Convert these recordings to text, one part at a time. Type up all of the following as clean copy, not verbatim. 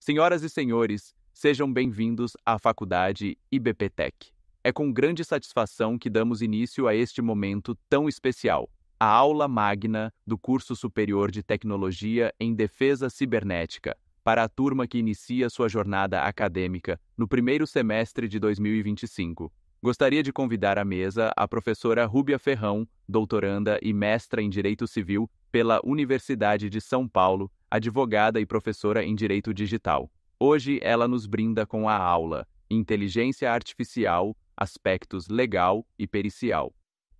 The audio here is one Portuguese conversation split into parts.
Senhoras e senhores, sejam bem-vindos à Faculdade IBPTech. É com grande satisfação que damos início a este momento tão especial, a aula magna do curso superior de Tecnologia em Defesa Cibernética, para a turma que inicia sua jornada acadêmica no primeiro semestre de 2025. Gostaria de convidar à mesa a professora Rúbia Ferrão, doutoranda e mestra em Direito Civil pela Universidade de São Paulo, advogada e professora em Direito Digital. Hoje ela nos brinda com a aula Inteligência Artificial, Aspectos Legal e Pericial.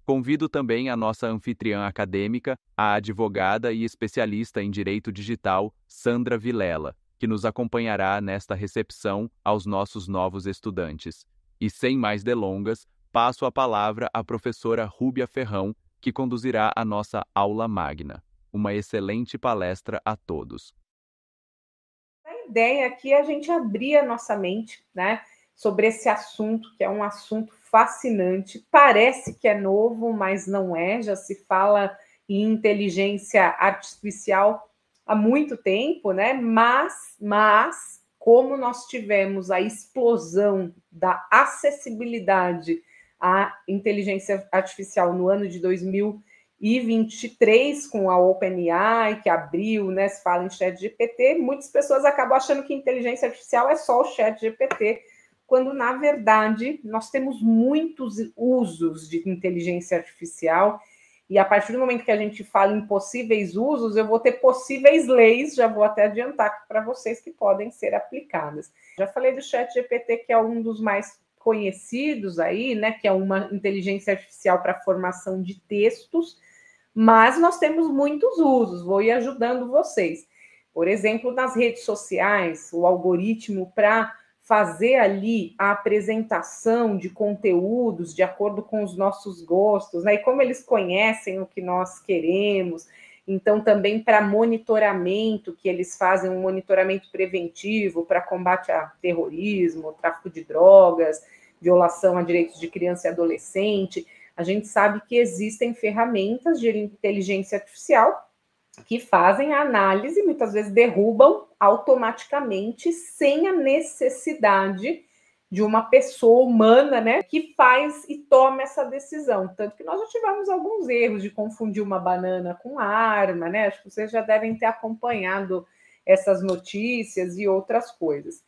Convido também a nossa anfitriã acadêmica, a advogada e especialista em Direito Digital, Sandra Vilela, que nos acompanhará nesta recepção aos nossos novos estudantes. E sem mais delongas, passo a palavra à professora Rúbia Ferrão, que conduzirá a nossa aula magna. Uma excelente palestra a todos. A ideia aqui é a gente abrir a nossa mente, né, sobre esse assunto, que é um assunto fascinante. Parece que é novo, mas não é. Já se fala em inteligência artificial há muito tempo, né? Mas como nós tivemos a explosão da acessibilidade à inteligência artificial no ano de 2023, com a OpenAI, que abriu, né, se fala em ChatGPT, muitas pessoas acabam achando que inteligência artificial é só o ChatGPT, quando, na verdade, nós temos muitos usos de inteligência artificial, e a partir do momento que a gente fala em possíveis usos, eu vou ter possíveis leis, já vou até adiantar para vocês que podem ser aplicadas. Já falei do ChatGPT, que é um dos mais conhecidos aí, né, que é uma inteligência artificial para formação de textos, mas nós temos muitos usos, vou ir ajudando vocês. Por exemplo, nas redes sociais, o algoritmo para fazer ali a apresentação de conteúdos de acordo com os nossos gostos, né? E como eles conhecem o que nós queremos, então também para monitoramento, que eles fazem um monitoramento preventivo para combate a terrorismo, tráfico de drogas, violação a direitos de criança e adolescente. A gente sabe que existem ferramentas de inteligência artificial que fazem a análise e muitas vezes derrubam automaticamente sem a necessidade de uma pessoa humana, né, que faz e toma essa decisão. Tanto que nós já tivemos alguns erros de confundir uma banana com arma, né? Acho que vocês já devem ter acompanhado essas notícias e outras coisas.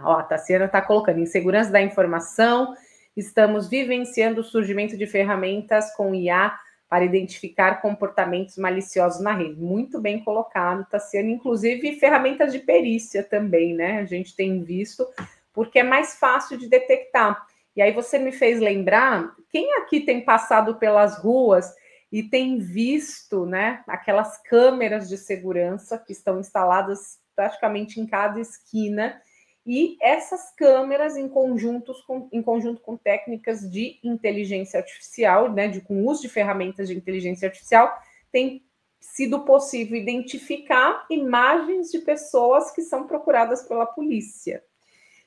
A Tassiana está colocando insegurança da informação. Estamos vivenciando o surgimento de ferramentas com IA para identificar comportamentos maliciosos na rede. Muito bem colocado, Tassiana. Inclusive, ferramentas de perícia também, né? A gente tem visto, porque é mais fácil de detectar. E aí você me fez lembrar, quem aqui tem passado pelas ruas e tem visto, né, aquelas câmeras de segurança que estão instaladas praticamente em cada esquina, e essas câmeras, em conjunto com técnicas de inteligência artificial, né, com uso de ferramentas de inteligência artificial, tem sido possível identificar imagens de pessoas que são procuradas pela polícia.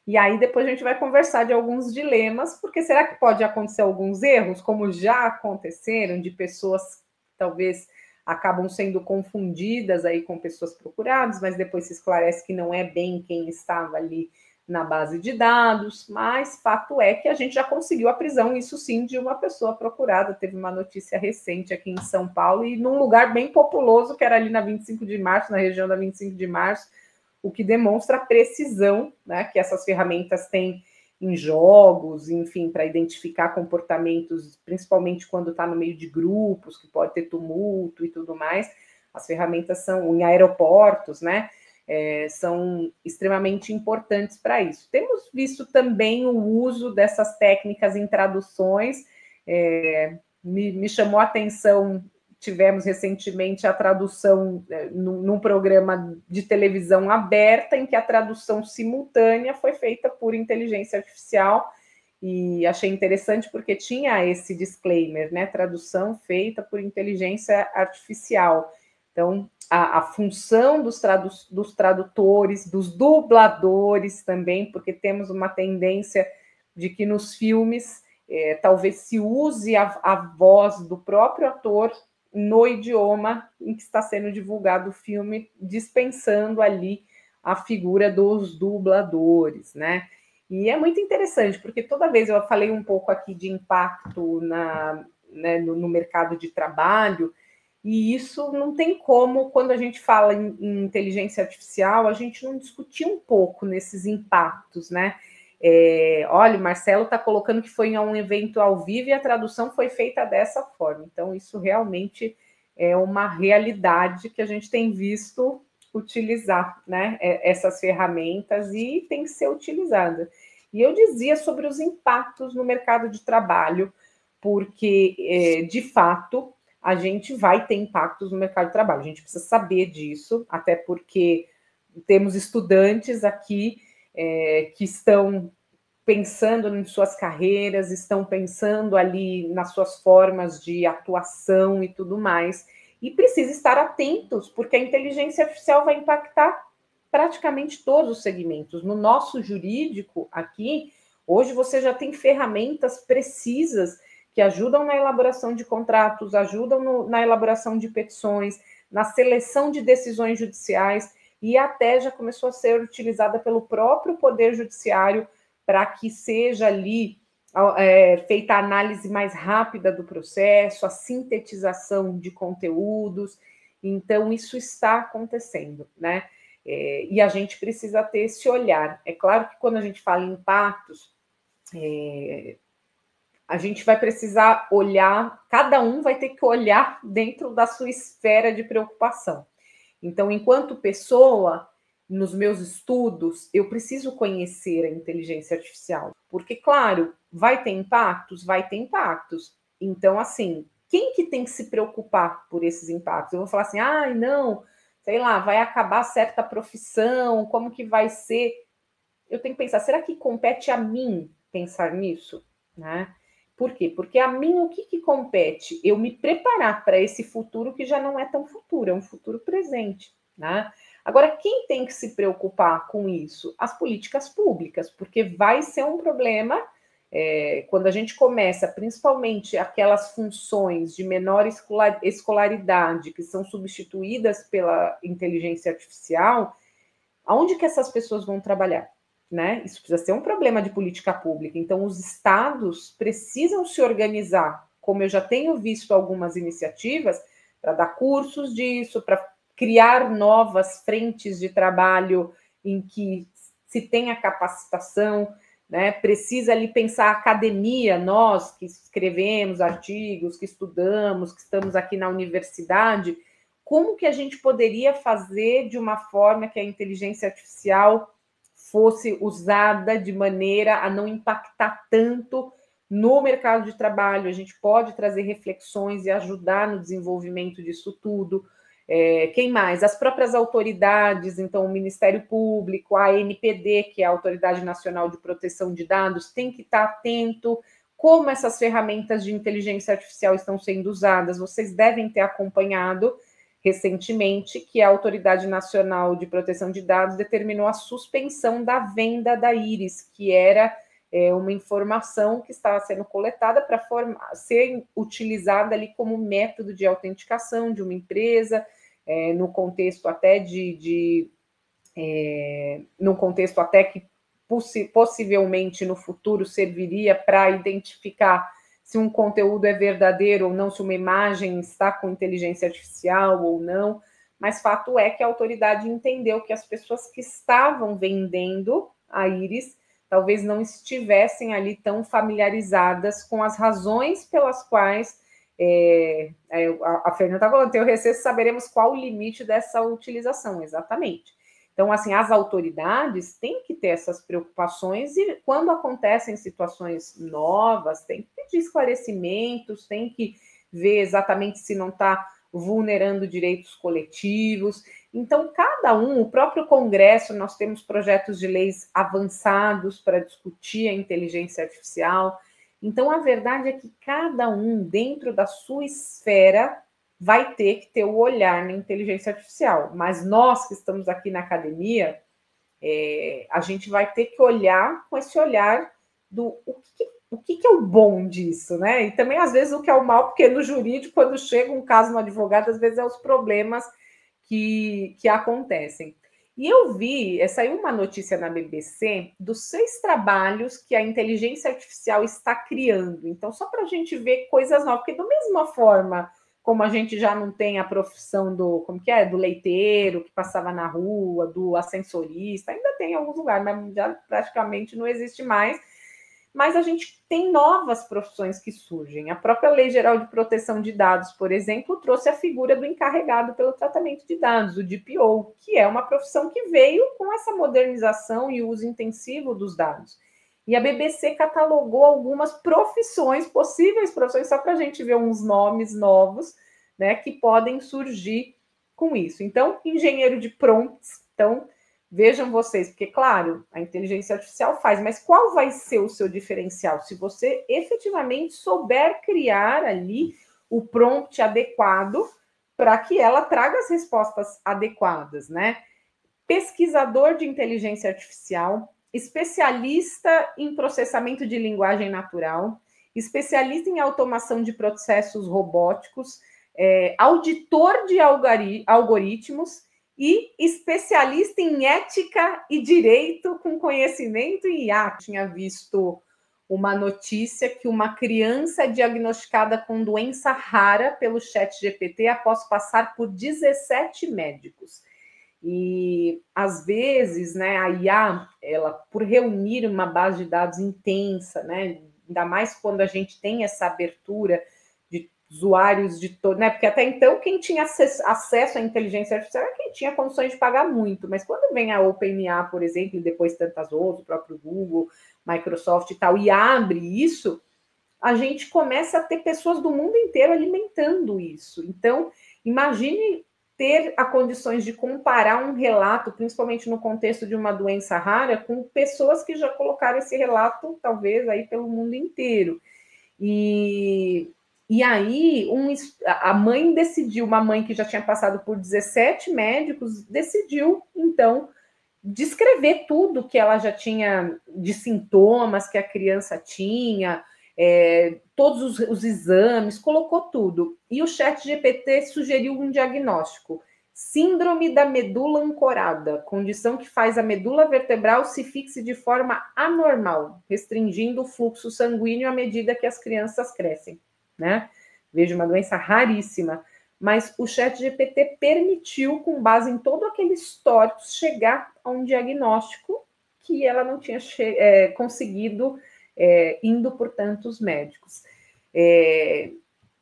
E aí depois a gente vai conversar de alguns dilemas, porque será que pode acontecer alguns erros, como já aconteceram, de pessoas que talvez acabam sendo confundidas aí com pessoas procuradas, mas depois se esclarece que não é bem quem estava ali na base de dados, mas fato é que a gente já conseguiu a prisão, isso sim, de uma pessoa procurada. Teve uma notícia recente aqui em São Paulo e num lugar bem populoso, que era ali na 25 de março, na região da 25 de março, o que demonstra a precisão, né, que essas ferramentas têm em jogos, enfim, para identificar comportamentos, principalmente quando está no meio de grupos, que pode ter tumulto e tudo mais. As ferramentas são em aeroportos, né? São extremamente importantes para isso. Temos visto também o uso dessas técnicas em traduções. Me chamou a atenção, tivemos recentemente a tradução num programa de televisão aberta, em que a tradução simultânea foi feita por inteligência artificial, e achei interessante porque tinha esse disclaimer, né? Tradução feita por inteligência artificial. Então, a função dos tradutores, dos dubladores também, porque temos uma tendência de que nos filmes talvez se use a voz do próprio ator no idioma em que está sendo divulgado o filme, dispensando ali a figura dos dubladores, né? E é muito interessante, porque toda vez eu falei um pouco aqui de impacto no mercado de trabalho, e isso não tem como, quando a gente fala em inteligência artificial, a gente não discutir um pouco nesses impactos, né? Olha, o Marcelo está colocando que foi em um evento ao vivo e a tradução foi feita dessa forma. Então, isso realmente é uma realidade que a gente tem visto utilizar, né? Essas ferramentas e tem que ser utilizada. E eu dizia sobre os impactos no mercado de trabalho, porque, de fato, a gente vai ter impactos no mercado de trabalho. A gente precisa saber disso, até porque temos estudantes aqui que estão pensando em suas carreiras, estão pensando ali nas suas formas de atuação e tudo mais, e precisa estar atentos, porque a inteligência artificial vai impactar praticamente todos os segmentos. No nosso jurídico aqui, hoje você já tem ferramentas precisas que ajudam na elaboração de contratos, ajudam na elaboração de petições, na seleção de decisões judiciais, e até já começou a ser utilizada pelo próprio Poder Judiciário para que seja ali feita a análise mais rápida do processo, a sintetização de conteúdos. Então, isso está acontecendo, né? E a gente precisa ter esse olhar. É claro que quando a gente fala em impactos, a gente vai precisar olhar, cada um vai ter que olhar dentro da sua esfera de preocupação. Então, enquanto pessoa, nos meus estudos, eu preciso conhecer a inteligência artificial, porque, claro, vai ter impactos? Vai ter impactos. Então, assim, quem que tem que se preocupar por esses impactos? Eu vou falar assim, não, sei lá, vai acabar certa profissão, como que vai ser? Eu tenho que pensar, será que compete a mim pensar nisso? Né? Por quê? Porque a mim o que compete? Eu me preparar para esse futuro que já não é tão futuro, é um futuro presente, né? Agora, quem tem que se preocupar com isso? As políticas públicas, porque vai ser um problema quando a gente começa, principalmente aquelas funções de menor escolaridade que são substituídas pela inteligência artificial, aonde que essas pessoas vão trabalhar? Né? Isso precisa ser um problema de política pública. Então, os estados precisam se organizar, como eu já tenho visto algumas iniciativas, para dar cursos disso, para criar novas frentes de trabalho em que se tenha capacitação, né? Precisa ali pensar a academia, nós que escrevemos artigos, que estudamos, que estamos aqui na universidade, como que a gente poderia fazer de uma forma que a inteligência artificial fosse usada de maneira a não impactar tanto no mercado de trabalho. A gente pode trazer reflexões e ajudar no desenvolvimento disso tudo. Quem mais? As próprias autoridades, então o Ministério Público, a ANPD, que é a Autoridade Nacional de Proteção de Dados, tem que estar atento como essas ferramentas de inteligência artificial estão sendo usadas. Vocês devem ter acompanhado recentemente que a Autoridade Nacional de Proteção de Dados determinou a suspensão da venda da íris, que era uma informação que estava sendo coletada para ser utilizada ali como método de autenticação de uma empresa, no contexto até num contexto até que possivelmente no futuro serviria para identificar se um conteúdo é verdadeiro ou não, se uma imagem está com inteligência artificial ou não, mas fato é que a autoridade entendeu que as pessoas que estavam vendendo a íris talvez não estivessem ali tão familiarizadas com as razões pelas quais a Fernanda está falando, tem o recesso, saberemos qual o limite dessa utilização, exatamente. Então, assim, as autoridades têm que ter essas preocupações e quando acontecem situações novas, tem que pedir esclarecimentos, tem que ver exatamente se não está vulnerando direitos coletivos. Então, cada um, o próprio Congresso, nós temos projetos de leis avançados para discutir a inteligência artificial. Então, a verdade é que cada um, dentro da sua esfera, vai ter que ter o olhar na inteligência artificial. Mas nós que estamos aqui na academia, a gente vai ter que olhar com esse olhar do o que é o bom disso, né? E também, às vezes, o que é o mal, porque no jurídico, quando chega um caso no advogado, às vezes é os problemas que acontecem. E eu vi, saiu uma notícia na BBC dos 6 trabalhos que a inteligência artificial está criando. Então, só para a gente ver coisas novas, porque da mesma forma como a gente já não tem a profissão do, como que é, do leiteiro que passava na rua, do ascensorista, ainda tem em alguns lugares, mas já praticamente não existe mais. Mas a gente tem novas profissões que surgem. A própria Lei Geral de Proteção de Dados, por exemplo, trouxe a figura do encarregado pelo tratamento de dados, o DPO, que é uma profissão que veio com essa modernização e uso intensivo dos dados. E a BBC catalogou algumas profissões, possíveis profissões, só para a gente ver uns nomes novos, né, que podem surgir com isso. Então, engenheiro de prompts, então, vejam vocês, porque, claro, a inteligência artificial faz, mas qual vai ser o seu diferencial? Se você efetivamente souber criar ali o prompt adequado para que ela traga as respostas adequadas, né? Pesquisador de inteligência artificial, especialista em processamento de linguagem natural, especialista em automação de processos robóticos, auditor de algoritmos e especialista em ética e direito com conhecimento em IA. Tinha visto uma notícia que uma criança diagnosticada com doença rara pelo ChatGPT após passar por 17 médicos. E, às vezes, né, a IA, ela, por reunir uma base de dados intensa, né, ainda mais quando a gente tem essa abertura de usuários de todo, né, porque até então quem tinha acesso à inteligência artificial era quem tinha condições de pagar muito, mas quando vem a OpenAI, por exemplo, e depois tantas outras, o próprio Google, Microsoft e tal, e abre isso, a gente começa a ter pessoas do mundo inteiro alimentando isso. Então, imagine ter a condições de comparar um relato, principalmente no contexto de uma doença rara, com pessoas que já colocaram esse relato, talvez, aí pelo mundo inteiro. E aí, a mãe decidiu, uma mãe que já tinha passado por 17 médicos, decidiu, então, descrever tudo que ela já tinha de sintomas que a criança tinha, todos os exames, colocou tudo. E o ChatGPT sugeriu um diagnóstico: síndrome da medula ancorada, condição que faz a medula vertebral se fixe de forma anormal, restringindo o fluxo sanguíneo à medida que as crianças crescem, né? Veja, uma doença raríssima. Mas o ChatGPT permitiu, com base em todo aquele histórico, chegar a um diagnóstico que ela não tinha conseguido indo por tantos médicos.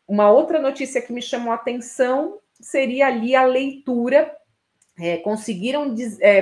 Uma outra notícia que me chamou a atenção seria ali a leitura.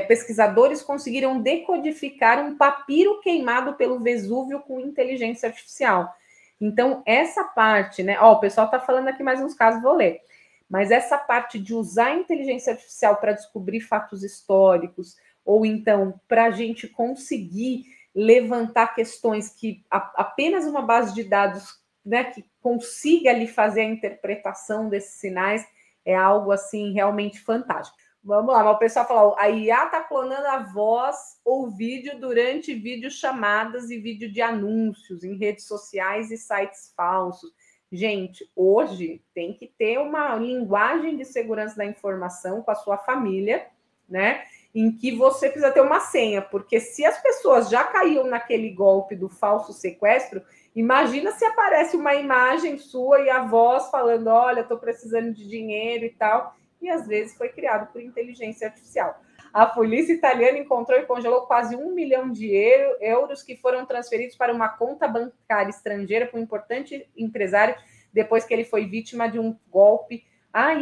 Pesquisadores conseguiram decodificar um papiro queimado pelo Vesúvio com inteligência artificial. Então, essa parte, né? O pessoal está falando aqui mais uns casos, vou ler. Mas essa parte de usar a inteligência artificial para descobrir fatos históricos, ou então para a gente conseguir levantar questões que apenas uma base de dados, né, que consiga ali fazer a interpretação desses sinais, é algo assim realmente fantástico. Vamos lá, mas o pessoal fala, a IA está clonando a voz ou vídeo durante videochamadas e vídeo de anúncios em redes sociais e sites falsos. Gente, hoje tem que ter uma linguagem de segurança da informação com a sua família, né? Em que você precisa ter uma senha, porque se as pessoas já caíram naquele golpe do falso sequestro, imagina se aparece uma imagem sua e a voz falando, olha, estou precisando de dinheiro e tal, e às vezes foi criado por inteligência artificial. A polícia italiana encontrou e congelou quase 1 milhão de euros que foram transferidos para uma conta bancária estrangeira por um importante empresário depois que ele foi vítima de um golpe.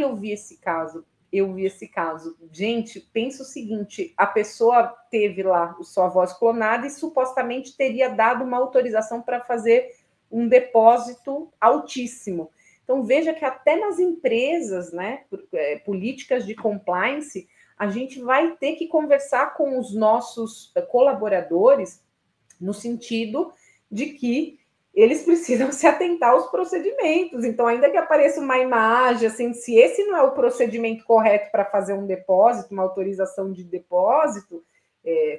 Eu vi esse caso. Gente, pensa o seguinte, a pessoa teve lá sua voz clonada e supostamente teria dado uma autorização para fazer um depósito altíssimo. Então, veja que até nas empresas, né, políticas de compliance, a gente vai ter que conversar com os nossos colaboradores no sentido de que eles precisam se atentar aos procedimentos. Então, ainda que apareça uma imagem, assim, se esse não é o procedimento correto para fazer um depósito, uma autorização de depósito,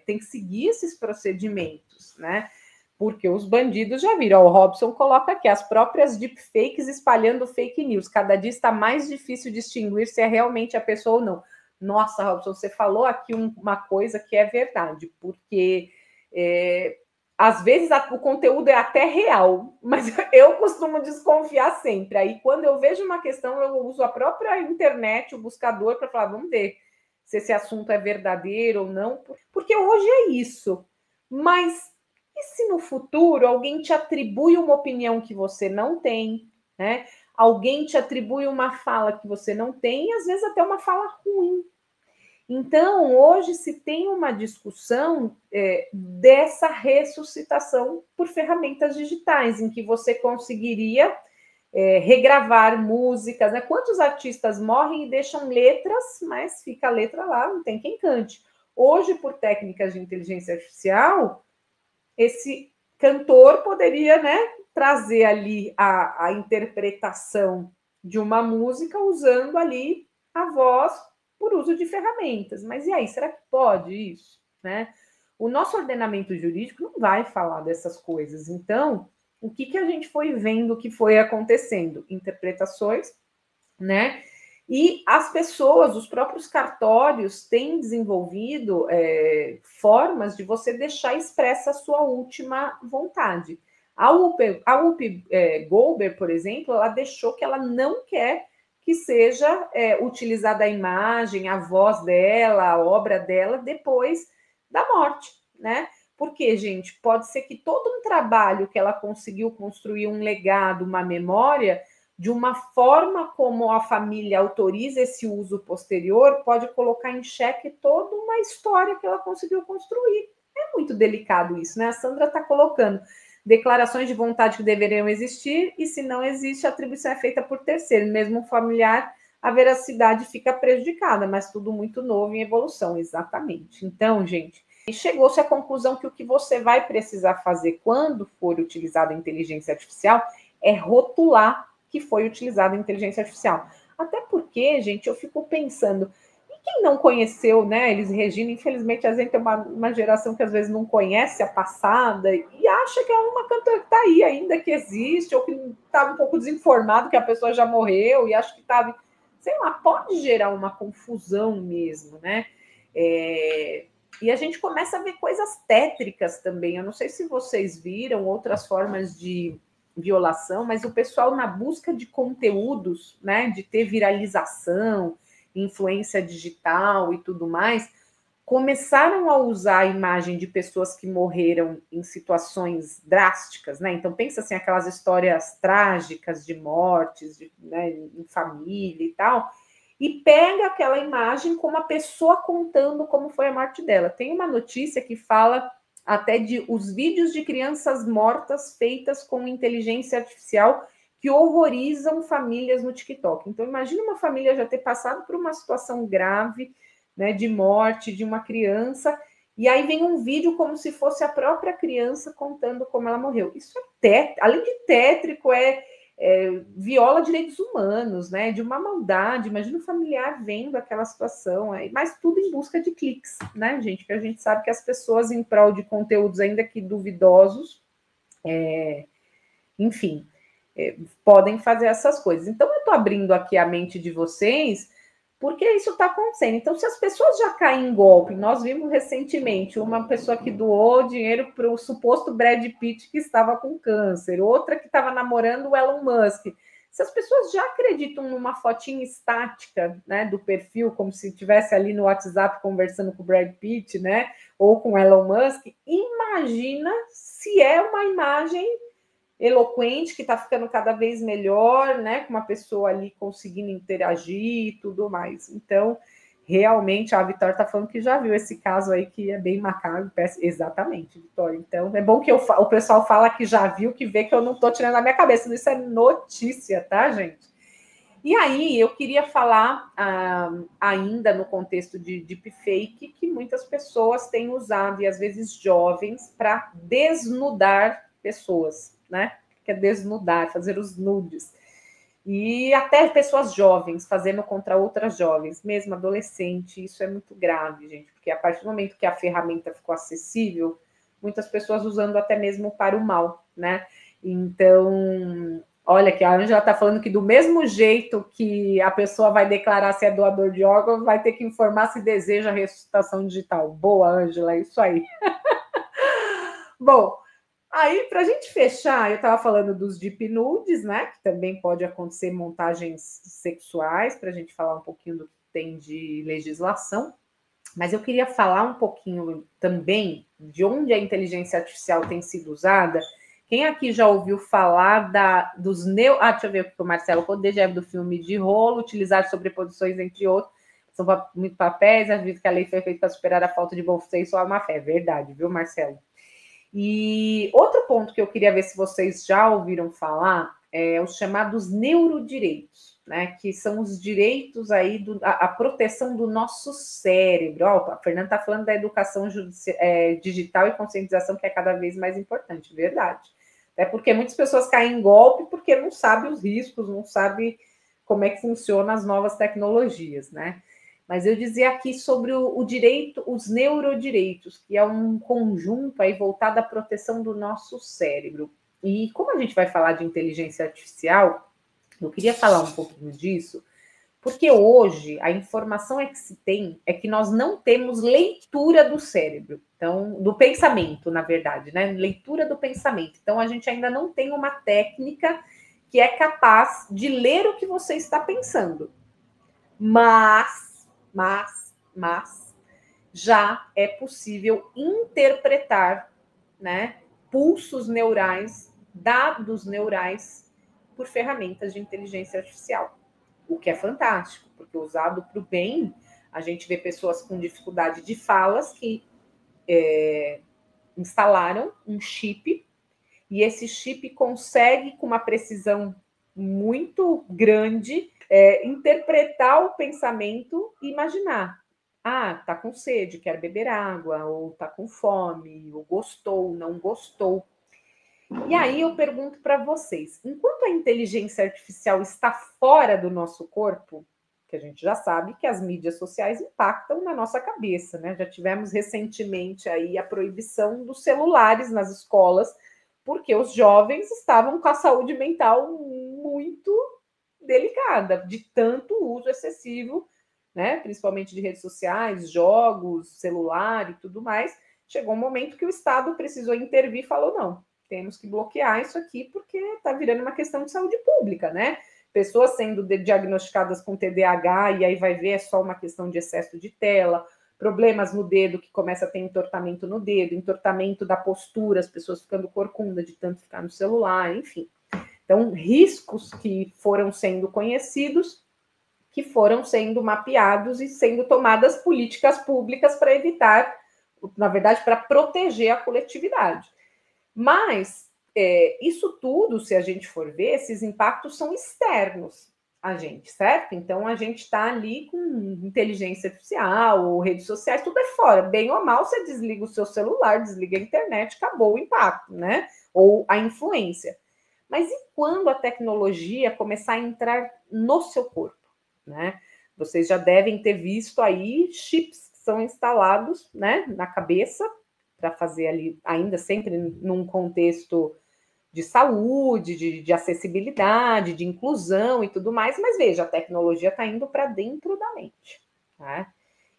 tem que seguir esses procedimentos, né? Porque os bandidos já viram. O Robson coloca aqui, as próprias deepfakes espalhando fake news. Cada dia está mais difícil distinguir se é realmente a pessoa ou não. Nossa, Robson, você falou aqui uma coisa que é verdade, porque às vezes o conteúdo é até real, mas eu costumo desconfiar sempre. Aí, quando eu vejo uma questão, eu uso a própria internet, o buscador, para falar, vamos ver se esse assunto é verdadeiro ou não, porque hoje é isso. Mas e se no futuro alguém te atribui uma opinião que você não tem, né? Alguém te atribui uma fala que você não tem, e às vezes até uma fala ruim. Então, hoje se tem uma discussão dessa ressuscitação por ferramentas digitais, em que você conseguiria regravar músicas, né? Quantos artistas morrem e deixam letras, mas fica a letra lá, não tem quem cante. Hoje, por técnicas de inteligência artificial, esse cantor poderia, né, trazer ali a interpretação de uma música usando ali a voz por uso de ferramentas. Mas e aí, será que pode isso? Né? O nosso ordenamento jurídico não vai falar dessas coisas. Então, o que a gente foi vendo que foi acontecendo? Interpretações, né? E as pessoas, os próprios cartórios, têm desenvolvido formas de você deixar expressa a sua última vontade. A Whoopi Goldberg, por exemplo, ela deixou que ela não quer que seja utilizada a imagem, a voz dela, a obra dela, depois da morte, né? Porque, gente, pode ser que todo um trabalho que ela conseguiu construir, um legado, uma memória, de uma forma como a família autoriza esse uso posterior, pode colocar em xeque toda uma história que ela conseguiu construir. É muito delicado isso, né? A Sandra está colocando declarações de vontade que deveriam existir, e se não existe, a atribuição é feita por terceiro. Mesmo familiar, a veracidade fica prejudicada, mas tudo muito novo em evolução, exatamente. Então, gente, chegou-se à conclusão que o que você vai precisar fazer quando for utilizada a inteligência artificial é rotular que foi utilizada a inteligência artificial. Até porque, gente, eu fico pensando, e quem não conheceu, né, Elis Regina, infelizmente a gente é uma geração que às vezes não conhece a passada e acha que é uma cantora que está aí ainda, que existe, ou que estava um pouco desinformado que a pessoa já morreu e acha que estava, sei lá, pode gerar uma confusão mesmo, né? E a gente começa a ver coisas tétricas também. Eu não sei se vocês viram outras formas de violação, mas o pessoal, na busca de conteúdos, né, de ter viralização, influência digital e tudo mais, começaram a usar a imagem de pessoas que morreram em situações drásticas, né? Então pensa assim, aquelas histórias trágicas de mortes, né, em família e tal, e pega aquela imagem como a pessoa contando como foi a morte dela. Tem uma notícia que fala até de os vídeos de crianças mortas feitas com inteligência artificial que horrorizam famílias no TikTok. Então, imagina uma família já ter passado por uma situação grave, né, de morte de uma criança, e aí vem um vídeo como se fosse a própria criança contando como ela morreu. Isso além de tétrico, viola direitos humanos, né? De uma maldade. Imagina o familiar vendo aquela situação, mas tudo em busca de cliques, né, gente? Que a gente sabe que as pessoas, em prol de conteúdos ainda que duvidosos, enfim, podem fazer essas coisas. Então, eu estou abrindo aqui a mente de vocês, porque isso está acontecendo. Então, se as pessoas já caem em golpe, nós vimos recentemente uma pessoa que doou dinheiro para o suposto Brad Pitt que estava com câncer, outra que estava namorando o Elon Musk. Se as pessoas já acreditam numa fotinha estática, né, do perfil, como se estivesse ali no WhatsApp conversando com o Brad Pitt, né, ou com o Elon Musk, imagina se é uma imagem eloquente, que está ficando cada vez melhor, né? Com uma pessoa ali conseguindo interagir e tudo mais. Então, realmente, a Vitória está falando que já viu esse caso aí, que é bem macabro. Exatamente, Vitória. Então, é bom que o pessoal fala que já viu, que vê que eu não estou tirando da minha cabeça. Isso é notícia, tá, gente? E aí, eu queria falar ainda no contexto de deepfake, que muitas pessoas têm usado, e às vezes jovens, para desnudar pessoas, né? Que é desnudar, fazer os nudes. E até pessoas jovens fazendo contra outras jovens, mesmo adolescente. Isso é muito grave, gente, porque a partir do momento que a ferramenta ficou acessível, muitas pessoas usando até mesmo para o mal, né? Então, Olha, que a Ângela está falando que do mesmo jeito que a pessoa vai declarar se é doador de órgãos, vai ter que informar se deseja ressuscitação digital. Boa, Ângela, é isso aí. Bom, aí para a gente fechar, eu estava falando dos deep nudes, né? Que também pode acontecer montagens sexuais, para a gente falar um pouquinho do que tem de legislação. Mas eu queria falar um pouquinho também de onde a inteligência artificial tem sido usada. Quem aqui já ouviu falar dos deixa eu ver o que o Marcelo Codê do filme de rolo, utilizar sobreposições entre outros. São muitos papéis, acredito que a lei foi feita para superar a falta de bom senso ou a má fé. É verdade, viu, Marcelo? E outro ponto que eu queria ver se vocês já ouviram falar é os chamados neurodireitos, né? Que são os direitos aí, a proteção do nosso cérebro. Ó, a Fernanda está falando da educação digital e conscientização, que é cada vez mais importante, verdade. É porque muitas pessoas caem em golpe porque não sabem os riscos, não sabem como é que funcionam as novas tecnologias, né? Mas eu dizia aqui sobre o direito, os neurodireitos, que é um conjunto aí voltado à proteção do nosso cérebro. E como a gente vai falar de inteligência artificial, eu queria falar um pouquinho disso, porque hoje a informação que se tem é que nós não temos leitura do cérebro, então, do pensamento, na verdade, né? Leitura do pensamento. Então, a gente ainda não tem uma técnica que é capaz de ler o que você está pensando. Mas já é possível interpretar, né, pulsos neurais, dados neurais, por ferramentas de inteligência artificial, o que é fantástico, porque usado para o bem, a gente vê pessoas com dificuldade de falas que instalaram um chip, e esse chip consegue, com uma precisão muito grande, interpretar o pensamento e imaginar. Ah, tá com sede, quer beber água, ou tá com fome, ou gostou, não gostou. E aí eu pergunto para vocês, enquanto a inteligência artificial está fora do nosso corpo, que a gente já sabe que as mídias sociais impactam na nossa cabeça, né? Já tivemos recentemente aí a proibição dos celulares nas escolas, porque os jovens estavam com a saúde mental muito delicada, de tanto uso excessivo, né? Principalmente de redes sociais, jogos, celular e tudo mais. Chegou um momento que o Estado precisou intervir e falou, não, temos que bloquear isso aqui porque está virando uma questão de saúde pública, né? Pessoas sendo diagnosticadas com TDAH e aí vai ver é só uma questão de excesso de tela, problemas no dedo, que começa a ter entortamento no dedo, entortamento da postura, as pessoas ficando corcunda de tanto ficar no celular, enfim. Então, riscos que foram sendo conhecidos, que foram sendo mapeados e sendo tomadas políticas públicas para evitar, na verdade, para proteger a coletividade. Mas isso tudo, se a gente for ver, esses impactos são externos a gente, certo? Então, a gente está ali com inteligência artificial, ou redes sociais, tudo é fora. Bem ou mal, você desliga o seu celular, desliga a internet, acabou o impacto, né? Ou a influência. Mas e quando a tecnologia começar a entrar no seu corpo, né? Vocês já devem ter visto aí chips que são instalados, né, na cabeça, para fazer ali, ainda sempre num contexto de saúde, de acessibilidade, de inclusão e tudo mais, mas veja, a tecnologia está indo para dentro da mente, né?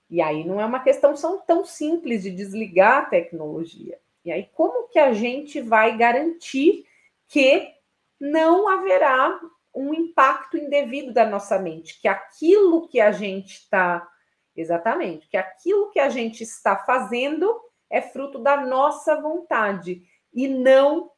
E aí não é uma questão tão simples de desligar a tecnologia. E aí como que a gente vai garantir que não haverá um impacto indevido da nossa mente, que aquilo que a gente está, exatamente, que aquilo que a gente está fazendo é fruto da nossa vontade e não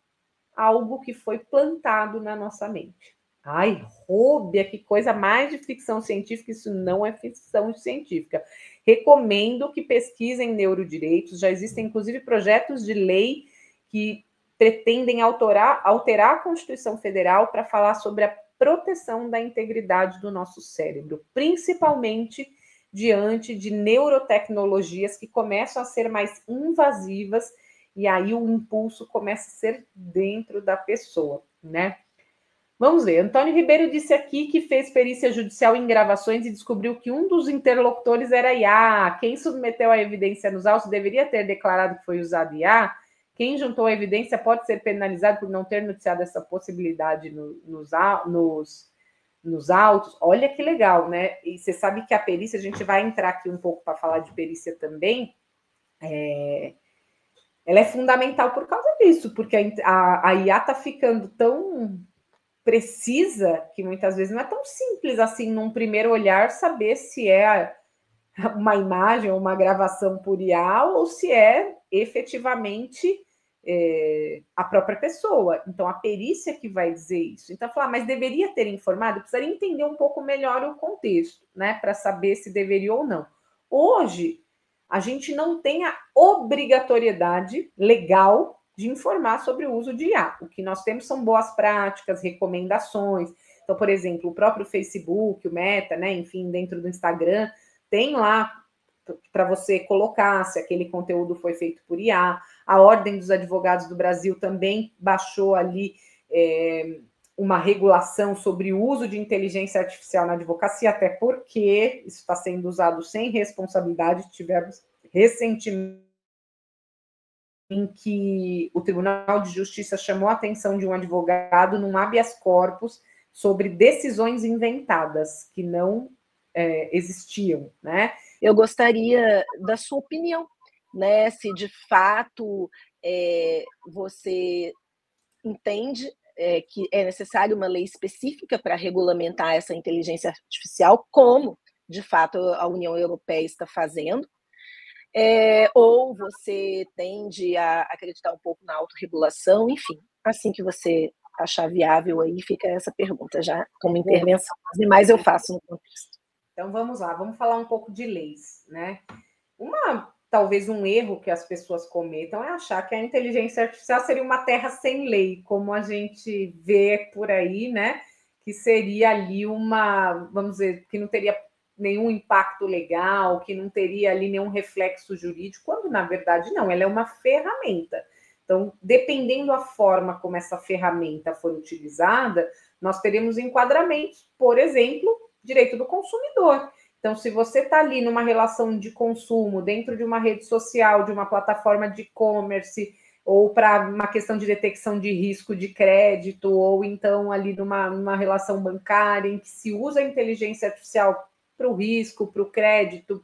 algo que foi plantado na nossa mente. Ai, Rúbia, que coisa mais de ficção científica, isso não é ficção científica. Recomendo que pesquisem neurodireitos, já existem inclusive projetos de lei que pretendem alterar a Constituição Federal para falar sobre a proteção da integridade do nosso cérebro, principalmente diante de neurotecnologias que começam a ser mais invasivas e aí o impulso começa a ser dentro da pessoa, né? Vamos ver. Antônio Ribeiro disse aqui que fez perícia judicial em gravações e descobriu que um dos interlocutores era IA. Quem submeteu a evidência nos autos deveria ter declarado que foi usado IA. Quem juntou a evidência pode ser penalizado por não ter noticiado essa possibilidade nos autos. Olha que legal, né? E você sabe que a perícia, a gente vai entrar aqui um pouco para falar de perícia também, ela é fundamental por causa disso, porque a IA está ficando tão precisa que muitas vezes não é tão simples assim, num primeiro olhar, saber se é uma imagem ou uma gravação por IA ou se é efetivamente a própria pessoa. Então, a perícia que vai dizer isso. Então, falar, mas deveria ter informado? Eu precisaria entender um pouco melhor o contexto, né, para saber se deveria ou não. Hoje, a gente não tem a obrigatoriedade legal de informar sobre o uso de IA. O que nós temos são boas práticas, recomendações. Então, por exemplo, o próprio Facebook, o Meta, né, enfim, dentro do Instagram, tem lá para você colocar se aquele conteúdo foi feito por IA. A Ordem dos Advogados do Brasil também baixou ali uma regulação sobre o uso de inteligência artificial na advocacia, até porque isso está sendo usado sem responsabilidade. Tivemos recentemente em que o Tribunal de Justiça chamou a atenção de um advogado num habeas corpus sobre decisões inventadas que não existiam, né? Eu gostaria da sua opinião, né? Se de fato você entende que é necessário uma lei específica para regulamentar essa inteligência artificial, como de fato a União Europeia está fazendo, ou você tende a acreditar um pouco na autorregulação, enfim, assim que você achar viável, aí fica essa pergunta já como intervenção. As demais eu faço no contexto. Então vamos lá, vamos falar um pouco de leis, né? Talvez um erro que as pessoas cometam é achar que a inteligência artificial seria uma terra sem lei, como a gente vê por aí, né? Que seria ali vamos dizer, que não teria nenhum impacto legal, que não teria ali nenhum reflexo jurídico, quando na verdade não, ela é uma ferramenta. Então, dependendo da forma como essa ferramenta for utilizada, nós teremos enquadramentos, por exemplo, direito do consumidor. Então, se você está ali numa relação de consumo, dentro de uma rede social, de uma plataforma de e-commerce, ou para uma questão de detecção de risco de crédito, ou então ali numa relação bancária, em que se usa a inteligência artificial para o risco, para o crédito,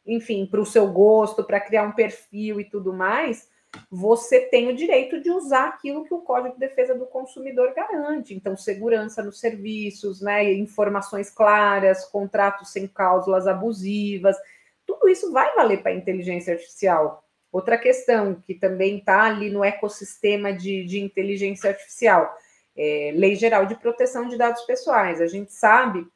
enfim, para o seu gosto, para criar um perfil e tudo mais, você tem o direito de usar aquilo que o Código de Defesa do Consumidor garante. Então, segurança nos serviços, né, informações claras, contratos sem cláusulas abusivas, tudo isso vai valer para a inteligência artificial. Outra questão que também está ali no ecossistema de inteligência artificial, Lei Geral de Proteção de Dados Pessoais. A gente sabe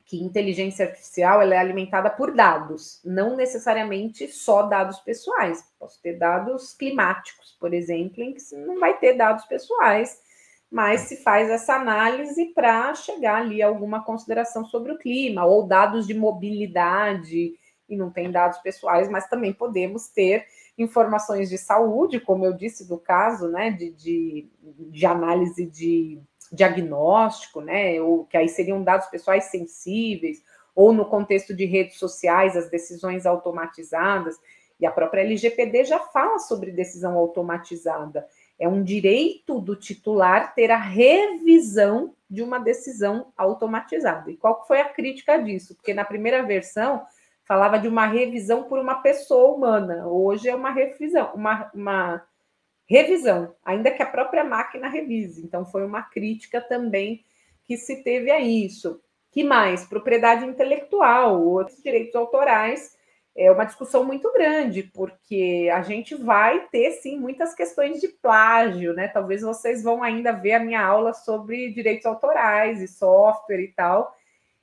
que inteligência artificial ela é alimentada por dados, não necessariamente só dados pessoais. Posso ter dados climáticos, por exemplo, em que não vai ter dados pessoais, mas se faz essa análise para chegar ali a alguma consideração sobre o clima, ou dados de mobilidade, e não tem dados pessoais, mas também podemos ter informações de saúde, como eu disse do caso, né, de análise de diagnóstico, né, ou que aí seriam dados pessoais sensíveis, ou no contexto de redes sociais, as decisões automatizadas, e a própria LGPD já fala sobre decisão automatizada. É um direito do titular ter a revisão de uma decisão automatizada. E qual foi a crítica disso? Porque na primeira versão falava de uma revisão por uma pessoa humana, hoje é uma revisão, uma revisão, ainda que a própria máquina revise. Então, foi uma crítica também que se teve a isso. Que mais? Propriedade intelectual, outros direitos autorais, é uma discussão muito grande, porque a gente vai ter, sim, muitas questões de plágio, né? Talvez vocês vão ainda ver a minha aula sobre direitos autorais e software e tal.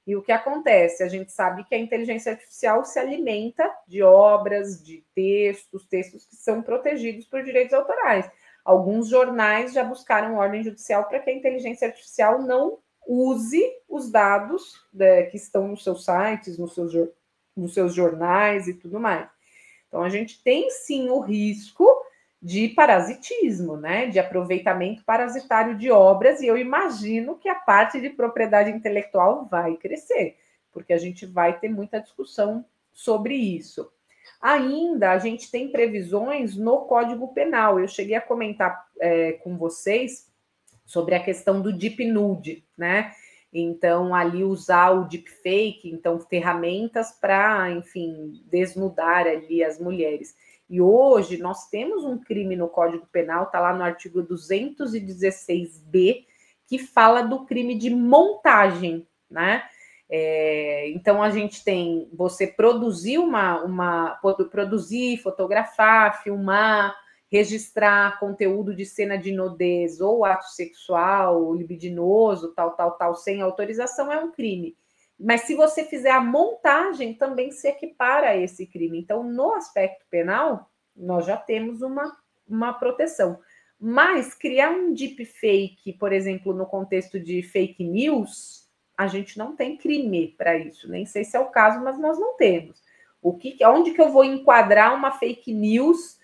E o que acontece? A gente sabe que a inteligência artificial se alimenta de obras, de textos que são protegidos por direitos autorais. Alguns jornais já buscaram ordem judicial para que a inteligência artificial não use os dados que estão nos seus sites, nos seus jornais e tudo mais. Então, a gente tem, sim, o risco de parasitismo, né? De aproveitamento parasitário de obras, e eu imagino que a parte de propriedade intelectual vai crescer, porque a gente vai ter muita discussão sobre isso. Ainda a gente tem previsões no Código Penal. Eu cheguei a comentar com vocês sobre a questão do deep nude, né? Então, ali usar o deepfake, então, ferramentas para, enfim, desnudar ali as mulheres. E hoje nós temos um crime no Código Penal, está lá no artigo 216b, que fala do crime de montagem, né? Então a gente tem você produzir produzir, fotografar, filmar, registrar conteúdo de cena de nudez ou ato sexual, libidinoso, tal, sem autorização, é um crime. Mas se você fizer a montagem, também se equipara a esse crime. Então, no aspecto penal, nós já temos uma proteção. Mas criar um deepfake, por exemplo, no contexto de fake news, a gente não tem crime para isso. Nem sei se é o caso, mas nós não temos. Onde que eu vou enquadrar uma fake news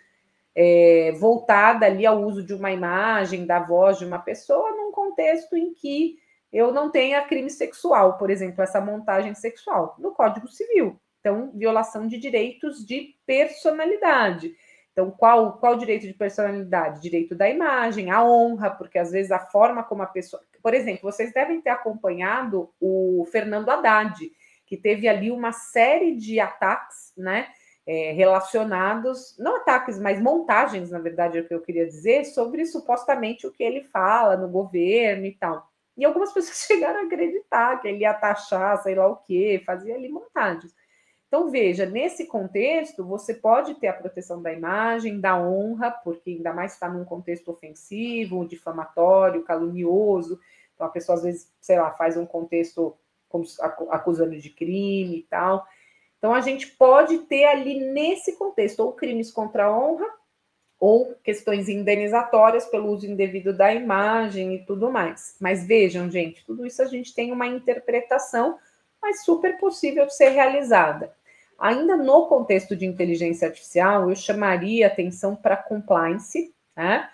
voltada ali ao uso de uma imagem, da voz de uma pessoa, num contexto em que eu não tenha crime sexual, por exemplo, essa montagem sexual, no Código Civil. Então, violação de direitos de personalidade. Então, qual direito de personalidade? Direito da imagem, a honra, porque às vezes a forma como a pessoa... Por exemplo, vocês devem ter acompanhado o Fernando Haddad, que teve ali uma série de ataques, né, relacionados, não ataques, mas montagens, na verdade, é o que eu queria dizer, sobre supostamente o que ele fala no governo e tal. E algumas pessoas chegaram a acreditar que ele ia taxar, sei lá o quê, fazia ali montagens. Então, veja, nesse contexto, você pode ter a proteção da imagem, da honra, porque ainda mais está num contexto ofensivo, difamatório, calunioso. Então, a pessoa, às vezes, sei lá, faz um contexto como acusando de crime e tal. Então, a gente pode ter ali nesse contexto ou crimes contra a honra ou questões indenizatórias pelo uso indevido da imagem e tudo mais. Mas vejam, gente, tudo isso a gente tem uma interpretação, mas super possível de ser realizada. Ainda no contexto de inteligência artificial, eu chamaria atenção para compliance, né?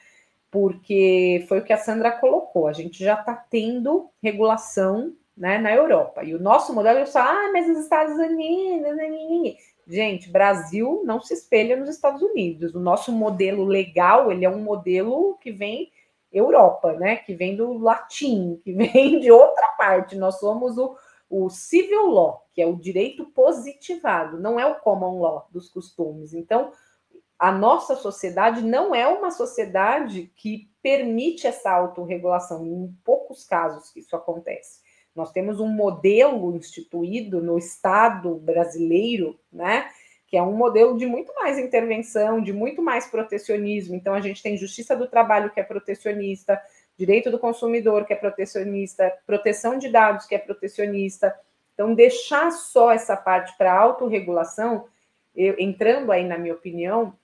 Porque foi o que a Sandra colocou, a gente já está tendo regulação, né, na Europa. E o nosso modelo é só, mas nos Estados Unidos... Gente, Brasil não se espelha nos Estados Unidos. O nosso modelo legal, ele é um modelo que vem Europa, né? Que vem do latim, que vem de outra parte. Nós somos o civil law, que é o direito positivado, não é o common law dos costumes. Então, a nossa sociedade não é uma sociedade que permite essa autorregulação, em poucos casos que isso acontece. Nós temos um modelo instituído no Estado brasileiro, né, que é um modelo de muito mais intervenção, de muito mais protecionismo. Então, a gente tem Justiça do Trabalho, que é protecionista, Direito do Consumidor, que é protecionista, Proteção de Dados, que é protecionista. Então, deixar só essa parte para autorregulação, entrando aí na minha opinião,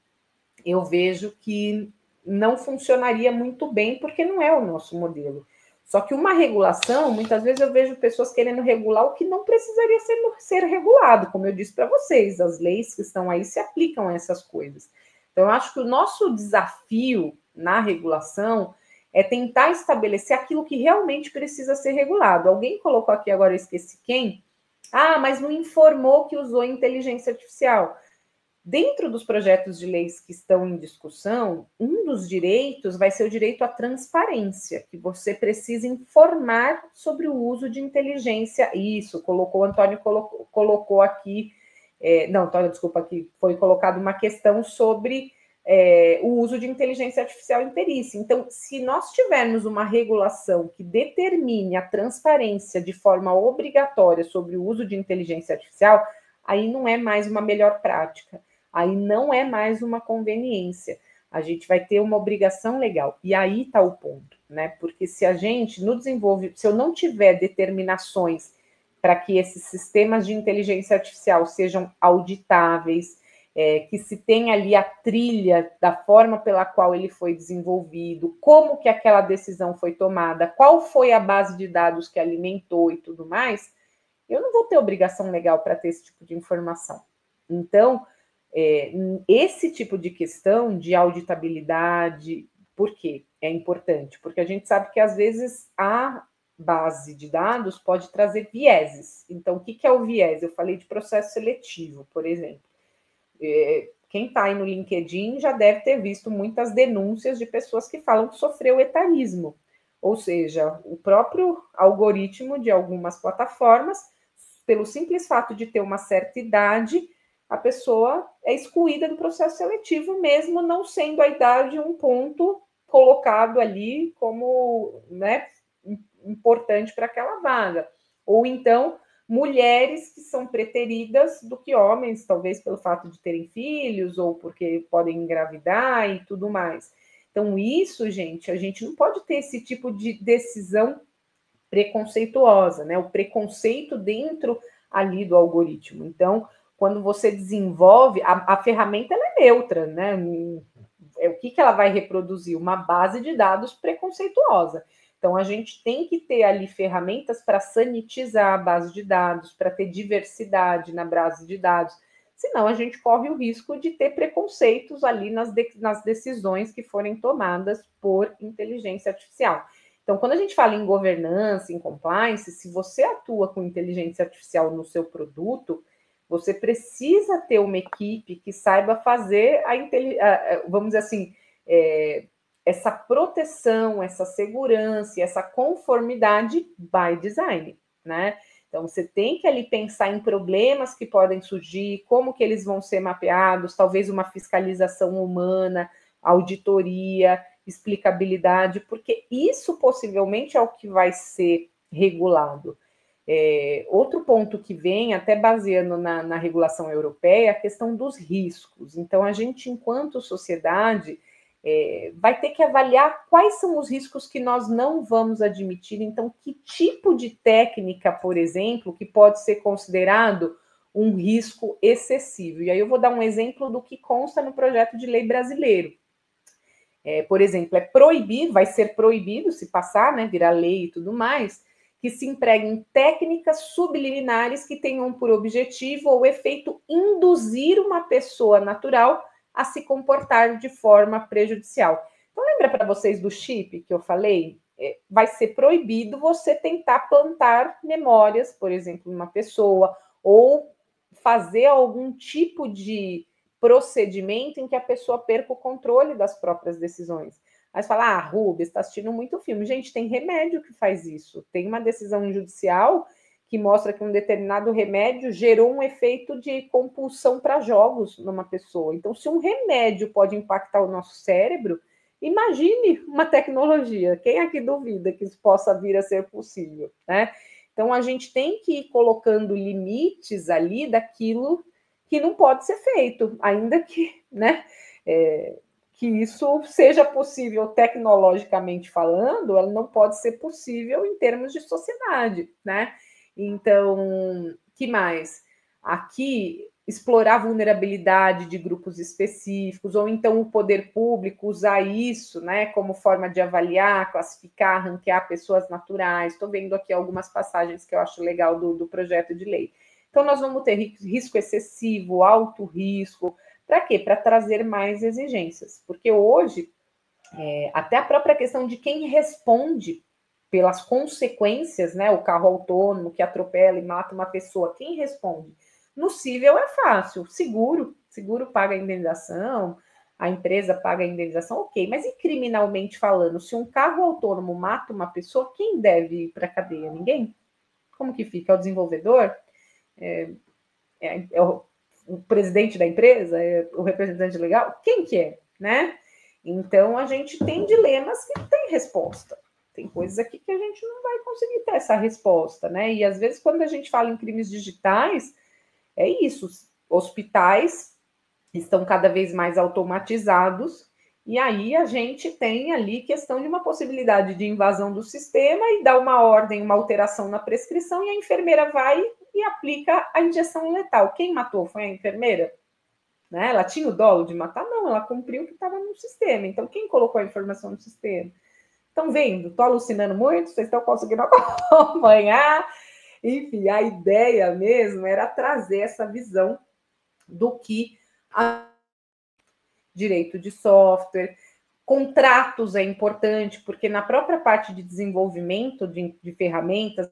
eu vejo que não funcionaria muito bem, porque não é o nosso modelo. Só que uma regulação, muitas vezes eu vejo pessoas querendo regular o que não precisaria ser regulado, como eu disse para vocês, as leis que estão aí se aplicam a essas coisas. Então, eu acho que o nosso desafio na regulação é tentar estabelecer aquilo que realmente precisa ser regulado. Alguém colocou aqui agora, eu esqueci quem, mas não informou que usou inteligência artificial. Dentro dos projetos de leis que estão em discussão, um dos direitos vai ser o direito à transparência, que você precisa informar sobre o uso de inteligência. Isso, o Antônio colocou aqui, Antônio, desculpa, aqui foi colocado uma questão sobre o uso de inteligência artificial em perícia. Então, se nós tivermos uma regulação que determine a transparência de forma obrigatória sobre o uso de inteligência artificial, aí não é mais uma melhor prática. Aí não é mais uma conveniência. A gente vai ter uma obrigação legal. E aí está o ponto, né? Porque se a gente se eu não tiver determinações para que esses sistemas de inteligência artificial sejam auditáveis, que se tenha ali a trilha da forma pela qual ele foi desenvolvido, como que aquela decisão foi tomada, qual foi a base de dados que alimentou e tudo mais, eu não vou ter obrigação legal para ter esse tipo de informação. Então, esse tipo de questão de auditabilidade, por quê? É importante, porque a gente sabe que às vezes a base de dados pode trazer vieses. Então, o que é o viés? Eu falei de processo seletivo, por exemplo. quem está aí no LinkedIn já deve ter visto muitas denúncias de pessoas que falam que sofreu etarismo, ou seja, o próprio algoritmo de algumas plataformas, pelo simples fato de ter uma certa idade, a pessoa é excluída do processo seletivo, mesmo não sendo a idade um ponto colocado ali como, né, importante para aquela vaga. Ou então, mulheres que são preteridas do que homens, talvez pelo fato de terem filhos ou porque podem engravidar e tudo mais. Então, isso, gente, a gente não pode ter esse tipo de decisão preconceituosa, né? O preconceito dentro ali do algoritmo. Então, quando você desenvolve, a ferramenta ela é neutra, né? O que ela vai reproduzir? Uma base de dados preconceituosa. Então, a gente tem que ter ali ferramentas para sanitizar a base de dados, para ter diversidade na base de dados. Senão, a gente corre o risco de ter preconceitos ali nas decisões que forem tomadas por inteligência artificial. Então, quando a gente fala em governança, em compliance, se você atua com inteligência artificial no seu produto, você precisa ter uma equipe que saiba fazer vamos dizer assim, essa proteção, essa segurança, essa conformidade by design, né? Então, você tem que ali pensar em problemas que podem surgir, como que eles vão ser mapeados, talvez uma fiscalização humana, auditoria, explicabilidade, porque isso possivelmente é o que vai ser regulado. Outro ponto que vem, até baseando na regulação europeia, é a questão dos riscos. Então, a gente, enquanto sociedade, vai ter que avaliar quais são os riscos que nós não vamos admitir. Então, que tipo de técnica, por exemplo, que pode ser considerado um risco excessivo? E aí eu vou dar um exemplo do que consta no projeto de lei brasileiro. Por exemplo, vai ser proibido, se passar, né, virar lei e tudo mais, que se empreguem técnicas subliminares que tenham por objetivo ou efeito induzir uma pessoa natural a se comportar de forma prejudicial. Então, lembra para vocês do chip que eu falei? Vai ser proibido você tentar plantar memórias, por exemplo, numa pessoa, ou fazer algum tipo de procedimento em que a pessoa perca o controle das próprias decisões. Aí você fala, Rubens, está assistindo muito filme. Gente, tem remédio que faz isso. Tem uma decisão judicial que mostra que um determinado remédio gerou um efeito de compulsão para jogos numa pessoa. Então, se um remédio pode impactar o nosso cérebro, imagine uma tecnologia. Quem aqui duvida que isso possa vir a ser possível, né? Então, a gente tem que ir colocando limites ali daquilo que não pode ser feito, ainda que, né, que isso seja possível tecnologicamente falando, ela não pode ser possível em termos de sociedade, né? Então, que mais? Aqui, explorar a vulnerabilidade de grupos específicos, ou então o poder público usar isso, né, como forma de avaliar, classificar, ranquear pessoas naturais. Estou vendo aqui algumas passagens que eu acho legal do projeto de lei. Então, nós vamos ter risco excessivo, alto risco. Para quê? Para trazer mais exigências. Porque hoje, até a própria questão de quem responde pelas consequências, né? O carro autônomo que atropela e mata uma pessoa, quem responde? No cível é fácil, seguro paga a indenização, a empresa paga a indenização, ok. Mas e criminalmente falando, se um carro autônomo mata uma pessoa, quem deve ir para a cadeia? Ninguém? Como que fica? É o desenvolvedor? É o presidente da empresa? É o representante legal? Quem que é, né? Então, a gente tem dilemas que não tem resposta. Tem coisas aqui que a gente não vai conseguir ter essa resposta, né? E, às vezes, quando a gente fala em crimes digitais, é isso. Hospitais estão cada vez mais automatizados e aí a gente tem ali questão de uma possibilidade de invasão do sistema e dá uma ordem, uma alteração na prescrição e a enfermeira vai e aplica a injeção letal. Quem matou foi a enfermeira? Né? Ela tinha o dolo de matar? Não, ela cumpriu o que estava no sistema. Então, quem colocou a informação no sistema? Estão vendo? Estou alucinando muito? Vocês estão conseguindo acompanhar? Enfim, a ideia mesmo era trazer essa visão do que direito de software, contratos é importante, porque na própria parte de desenvolvimento de ferramentas,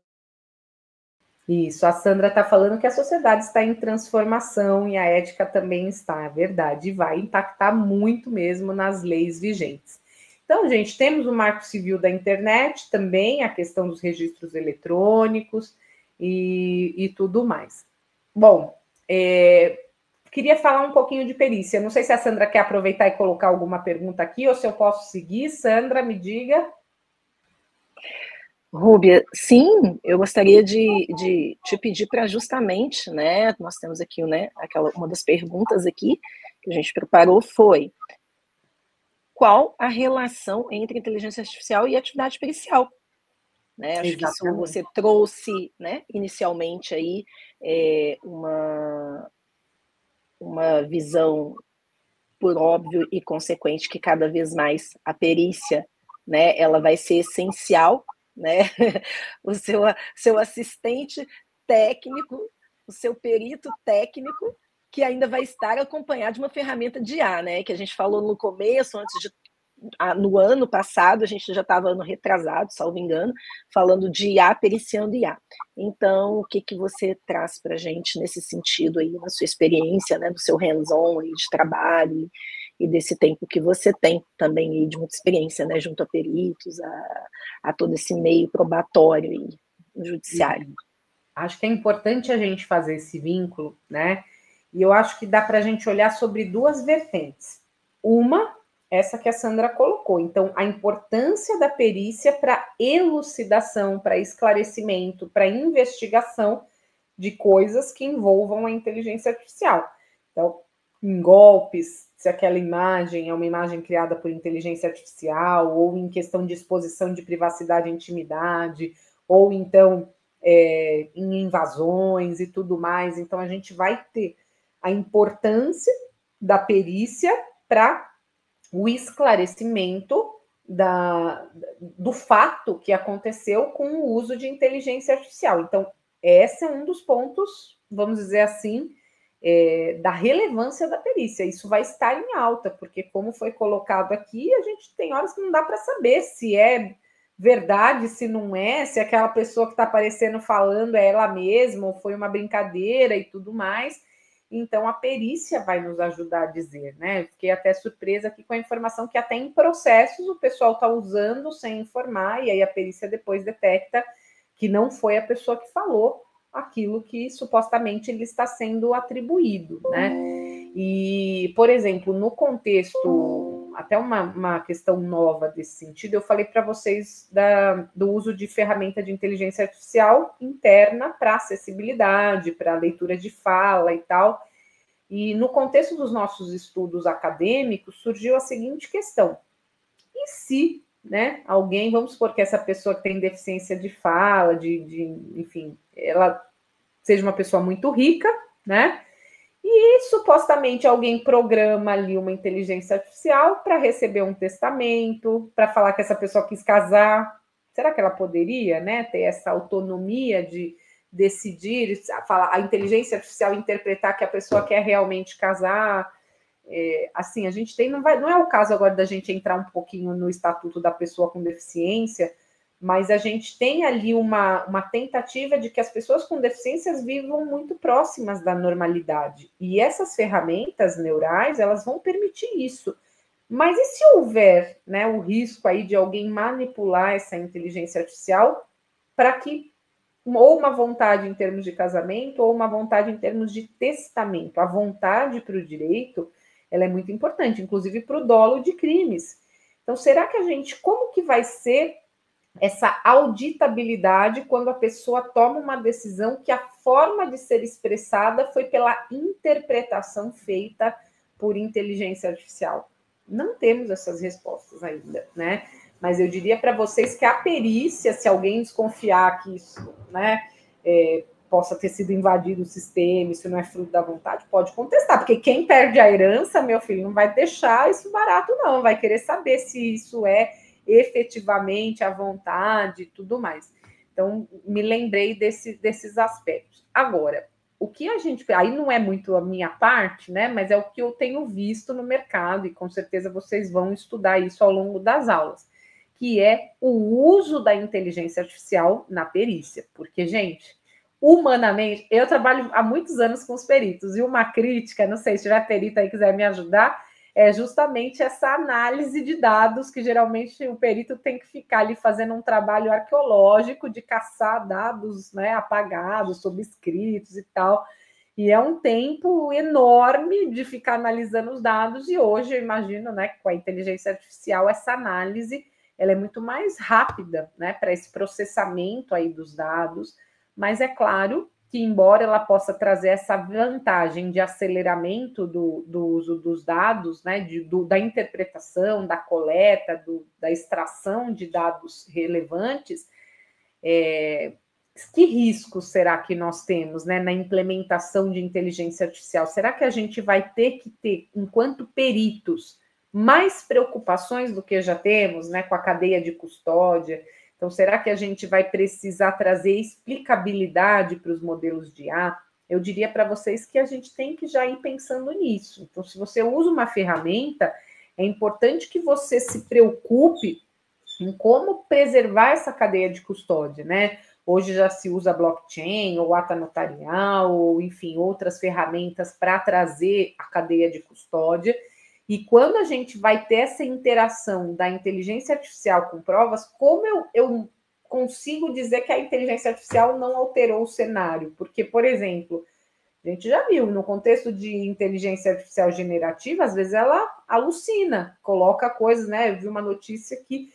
Isso, a Sandra está falando que a sociedade está em transformação e a ética também está, é verdade, e vai impactar muito mesmo nas leis vigentes. Então, gente, temos o Marco Civil da Internet também, a questão dos registros eletrônicos e tudo mais. Bom, queria falar um pouquinho de perícia. Não sei se a Sandra quer aproveitar e colocar alguma pergunta aqui, ou se eu posso seguir. Sandra, me diga. Rúbia, sim, eu gostaria de te pedir para justamente, né, nós temos aqui, né, uma das perguntas aqui que a gente preparou foi: qual a relação entre inteligência artificial e atividade pericial? Né, acho que isso você trouxe, né, inicialmente aí uma visão, por óbvio e consequente, que cada vez mais a perícia, né, ela vai ser essencial, né? O seu assistente técnico, o seu perito técnico, que ainda vai estar acompanhado de uma ferramenta de IA, né? Que a gente falou no começo, no ano passado, a gente já estava ano retrasado, salvo engano, falando de IA periciando IA. Então, o que você traz para a gente nesse sentido aí, na sua experiência, né, no seu hands-on aí de trabalho e desse tempo que você tem também aí de muita experiência, né, junto a peritos, a todo esse meio probatório aí, no judiciário? Acho que é importante a gente fazer esse vínculo, né? E eu acho que dá para a gente olhar sobre duas vertentes. Uma, essa que a Sandra colocou. Então, a importância da perícia para elucidação, para esclarecimento, para investigação de coisas que envolvam a inteligência artificial. Então, em golpes, se aquela imagem é uma imagem criada por inteligência artificial, ou em questão de exposição de privacidade e intimidade, ou então em invasões e tudo mais. Então, a gente vai ter a importância da perícia para o esclarecimento do fato que aconteceu com o uso de inteligência artificial. Então, esse é um dos pontos, vamos dizer assim, da relevância da perícia. Isso vai estar em alta, porque, como foi colocado aqui, a gente tem horas que não dá para saber se é verdade, se não é, se aquela pessoa que está aparecendo falando é ela mesma, ou foi uma brincadeira e tudo mais. Então, a perícia vai nos ajudar a dizer, né? Fiquei até surpresa aqui com a informação que até em processos o pessoal está usando sem informar, e aí a perícia depois detecta que não foi a pessoa que falou aquilo que supostamente lhe está sendo atribuído, né? E, por exemplo, no contexto, até uma questão nova desse sentido, eu falei para vocês do uso de ferramenta de inteligência artificial interna para acessibilidade, para leitura de fala e tal. E no contexto dos nossos estudos acadêmicos, surgiu a seguinte questão: e se, né, alguém, vamos supor que essa pessoa que tem deficiência de fala, enfim, ela seja uma pessoa muito rica, né? E supostamente alguém programa ali uma inteligência artificial para receber um testamento, para falar que essa pessoa quis casar. Será que ela poderia, né, ter essa autonomia de decidir, a inteligência artificial interpretar que a pessoa quer realmente casar? Assim, a gente tem, não é o caso agora da gente entrar um pouquinho no estatuto da pessoa com deficiência, mas a gente tem ali uma tentativa de que as pessoas com deficiências vivam muito próximas da normalidade. E essas ferramentas neurais, elas vão permitir isso. Mas e se houver, né, o risco aí de alguém manipular essa inteligência artificial para que ou uma vontade em termos de casamento ou uma vontade em termos de testamento? A vontade para o direito, ela é muito importante, inclusive para o dolo de crimes. Então, será que como que vai ser essa auditabilidade quando a pessoa toma uma decisão que a forma de ser expressada foi pela interpretação feita por inteligência artificial? Não temos essas respostas ainda, né? Mas eu diria para vocês que a perícia, se alguém desconfiar que isso, né, possa ter sido invadido o sistema, isso não é fruto da vontade, pode contestar, porque quem perde a herança, meu filho, não vai deixar isso barato, não, vai querer saber se isso é efetivamente à vontade e tudo mais. Então, me lembrei desses aspectos. Agora, o que a gente... Aí não é muito a minha parte, né? Mas é o que eu tenho visto no mercado, e com certeza vocês vão estudar isso ao longo das aulas, que é o uso da inteligência artificial na perícia. Porque, gente, humanamente, eu trabalho há muitos anos com os peritos, e uma crítica, não sei se tiver perito aí quiser me ajudar, é justamente essa análise de dados, que geralmente o perito tem que ficar ali fazendo um trabalho arqueológico de caçar dados, né, apagados, subscritos e tal. E é um tempo enorme de ficar analisando os dados, e hoje eu imagino, né, que com a inteligência artificial essa análise ela é muito mais rápida, né, para esse processamento aí dos dados, mas é claro que, embora ela possa trazer essa vantagem de aceleramento do uso dos dados, né, da interpretação, da coleta, da extração de dados relevantes, que riscos será que nós temos, né, na implementação de inteligência artificial? Será que a gente vai ter que ter, enquanto peritos, mais preocupações do que já temos, né, com a cadeia de custódia? Então, será que a gente vai precisar trazer explicabilidade para os modelos de IA? Eu diria para vocês que a gente tem que já ir pensando nisso. Então, se você usa uma ferramenta, é importante que você se preocupe em como preservar essa cadeia de custódia, né? Hoje já se usa blockchain, ou ata notarial, ou, enfim, outras ferramentas para trazer a cadeia de custódia. E quando a gente vai ter essa interação da inteligência artificial com provas, como eu consigo dizer que a inteligência artificial não alterou o cenário? Porque, por exemplo, a gente já viu, no contexto de inteligência artificial generativa, às vezes ela alucina, coloca coisas, né? Eu vi uma notícia que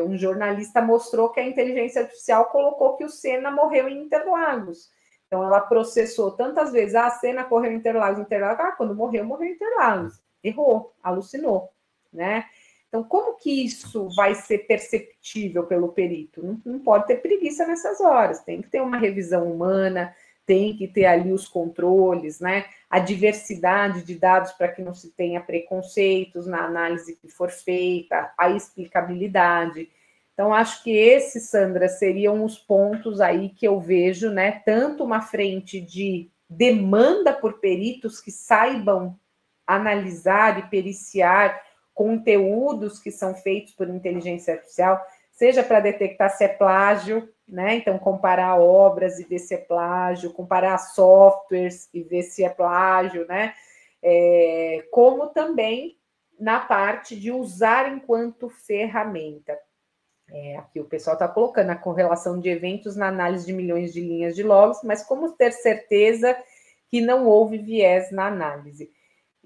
um jornalista mostrou que a inteligência artificial colocou que o Senna morreu em Interlagos. Então, ela processou tantas vezes, a Senna correu em Interlagos, quando morreu em Interlagos. Errou, alucinou, né? Então, como que isso vai ser perceptível pelo perito? Não pode ter preguiça nessas horas, tem que ter uma revisão humana, tem que ter ali os controles, né? A diversidade de dados para que não se tenha preconceitos na análise que for feita, a explicabilidade. Então, acho que esses, Sandra, seriam os pontos aí que eu vejo, né? Tanto uma frente de demanda por peritos que saibam analisar e periciar conteúdos que são feitos por inteligência artificial, seja para detectar se é plágio, né? Então, comparar obras e ver se é plágio, comparar softwares e ver se é plágio, né? Como também na parte de usar enquanto ferramenta. Aqui o pessoal está colocando a correlação de eventos na análise de milhões de linhas de logs, mas como ter certeza que não houve viés na análise?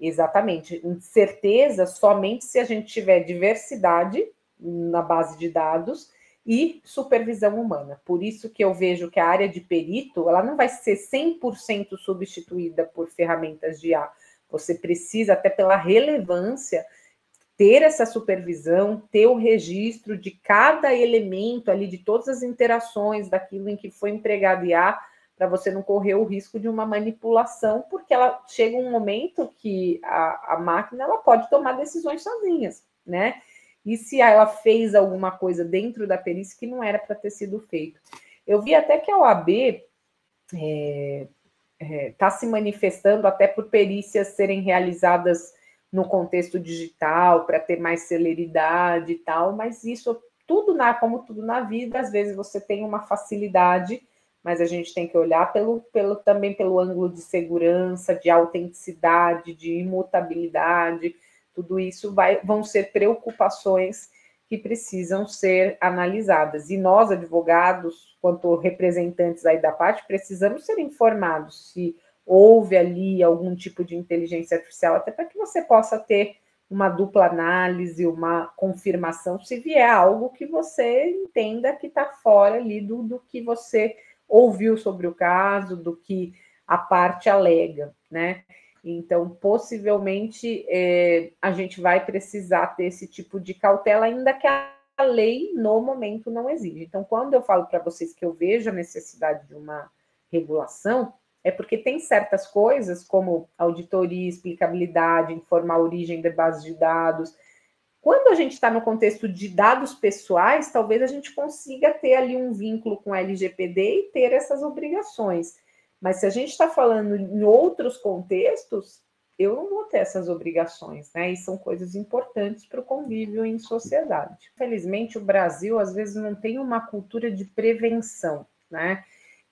Exatamente, certeza somente se a gente tiver diversidade na base de dados e supervisão humana. Por isso que eu vejo que a área de perito, ela não vai ser 100% substituída por ferramentas de IA. Você precisa, até pela relevância, ter essa supervisão, ter o registro de cada elemento ali, de todas as interações daquilo em que foi empregado IA, para você não correr o risco de uma manipulação, porque ela chega um momento que a máquina ela pode tomar decisões sozinhas, né? E se ela fez alguma coisa dentro da perícia que não era para ter sido feito. Eu vi até que a OAB está se manifestando até por perícias serem realizadas no contexto digital, para ter mais celeridade e tal, mas isso como tudo na vida, às vezes você tem uma facilidade, mas a gente tem que olhar também pelo ângulo de segurança, de autenticidade, de imutabilidade. Tudo isso vão ser preocupações que precisam ser analisadas. E nós, advogados, quanto representantes aí da parte, precisamos ser informados se houve ali algum tipo de inteligência artificial, até para que você possa ter uma dupla análise, uma confirmação, se vier algo que você entenda que está fora ali do que você ouviu sobre o caso, do que a parte alega, né? Então, possivelmente, a gente vai precisar ter esse tipo de cautela, ainda que a lei, no momento, não exige. Então, quando eu falo para vocês que eu vejo a necessidade de uma regulação, é porque tem certas coisas, como auditoria, explicabilidade, informar a origem de bases de dados. Quando a gente está no contexto de dados pessoais, talvez a gente consiga ter ali um vínculo com a LGPD e ter essas obrigações. Mas se a gente está falando em outros contextos, eu não vou ter essas obrigações, né? E são coisas importantes para o convívio em sociedade. Infelizmente, o Brasil, às vezes, não tem uma cultura de prevenção, né?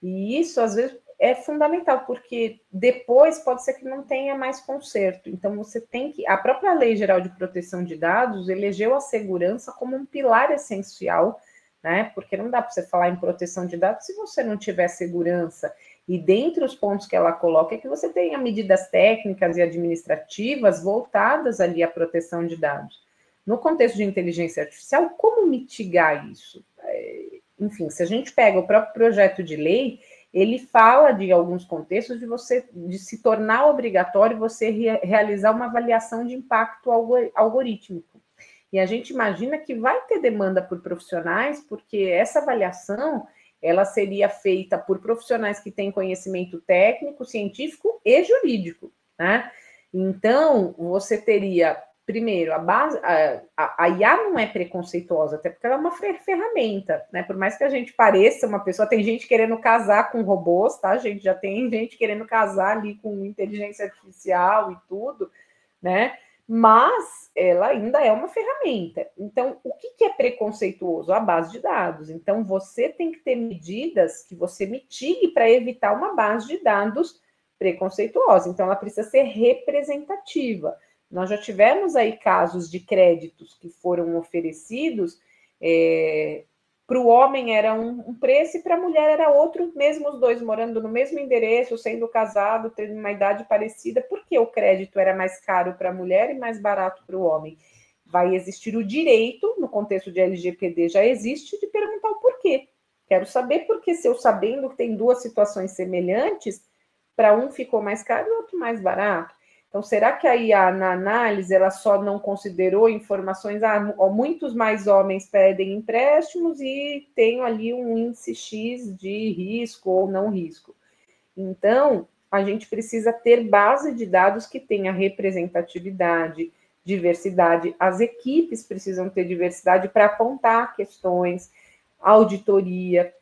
E isso, às vezes, é fundamental, porque depois pode ser que não tenha mais conserto. Então, você tem que... A própria Lei Geral de Proteção de Dados elegeu a segurança como um pilar essencial, né? Porque não dá para você falar em proteção de dados se você não tiver segurança. E dentre os pontos que ela coloca é que você tenha medidas técnicas e administrativas voltadas ali à proteção de dados. No contexto de inteligência artificial, como mitigar isso? Enfim, se a gente pega o próprio projeto de lei, ele fala de alguns contextos de se tornar obrigatório você realizar uma avaliação de impacto algorítmico. E a gente imagina que vai ter demanda por profissionais, porque essa avaliação ela seria feita por profissionais que têm conhecimento técnico, científico e jurídico, né? Então, você teria, primeiro, a IA não é preconceituosa, até porque ela é uma ferramenta, né? Por mais que a gente pareça uma pessoa, tem gente querendo casar com robôs, tá? A gente já tem gente querendo casar ali com inteligência artificial e tudo, né? Mas ela ainda é uma ferramenta. Então, o que é preconceituoso? A base de dados. Então, você tem que ter medidas que você mitigue para evitar uma base de dados preconceituosa. Então, ela precisa ser representativa. Nós já tivemos aí casos de créditos que foram oferecidos, para o homem era um preço e para a mulher era outro, mesmo os dois morando no mesmo endereço, sendo casados, tendo uma idade parecida, porque o crédito era mais caro para a mulher e mais barato para o homem. Vai existir o direito, no contexto de LGPD já existe, de perguntar o porquê. Quero saber porque, se eu sabendo que tem duas situações semelhantes, para um ficou mais caro e o outro mais barato. Então, será que a IA, na análise, ela só não considerou informações? Muitos mais homens pedem empréstimos e tem ali um índice X de risco ou não risco. Então, a gente precisa ter base de dados que tenha representatividade, diversidade. As equipes precisam ter diversidade para apontar questões, auditoria,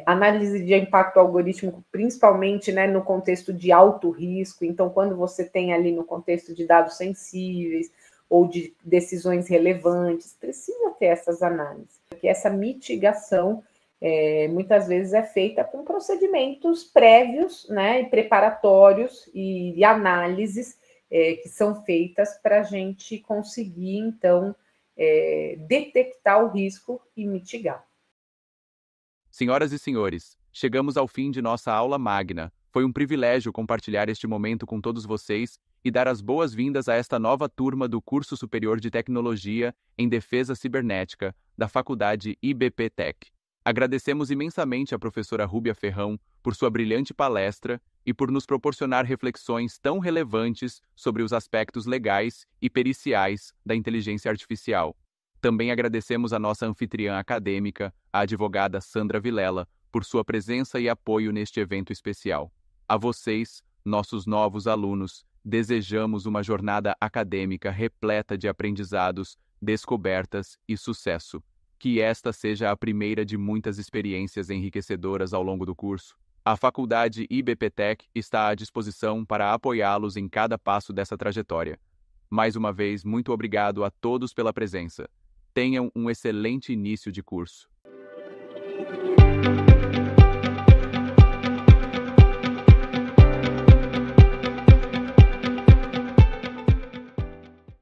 análise de impacto algorítmico, principalmente, né, no contexto de alto risco. Então, quando você tem ali no contexto de dados sensíveis ou de decisões relevantes, precisa ter essas análises, porque essa mitigação muitas vezes é feita com procedimentos prévios, né, e preparatórios e análises que são feitas para a gente conseguir, então, detectar o risco e mitigar. Senhoras e senhores, chegamos ao fim de nossa aula magna. Foi um privilégio compartilhar este momento com todos vocês e dar as boas-vindas a esta nova turma do Curso Superior de Tecnologia em Defesa Cibernética da Faculdade IBP-TEC. Agradecemos imensamente à professora Rúbia Ferrão por sua brilhante palestra e por nos proporcionar reflexões tão relevantes sobre os aspectos legais e periciais da inteligência artificial. Também agradecemos a nossa anfitriã acadêmica, a advogada Sandra Vilela, por sua presença e apoio neste evento especial. A vocês, nossos novos alunos, desejamos uma jornada acadêmica repleta de aprendizados, descobertas e sucesso. Que esta seja a primeira de muitas experiências enriquecedoras ao longo do curso. A Faculdade IBP-TEC está à disposição para apoiá-los em cada passo dessa trajetória. Mais uma vez, muito obrigado a todos pela presença. Tenham um excelente início de curso.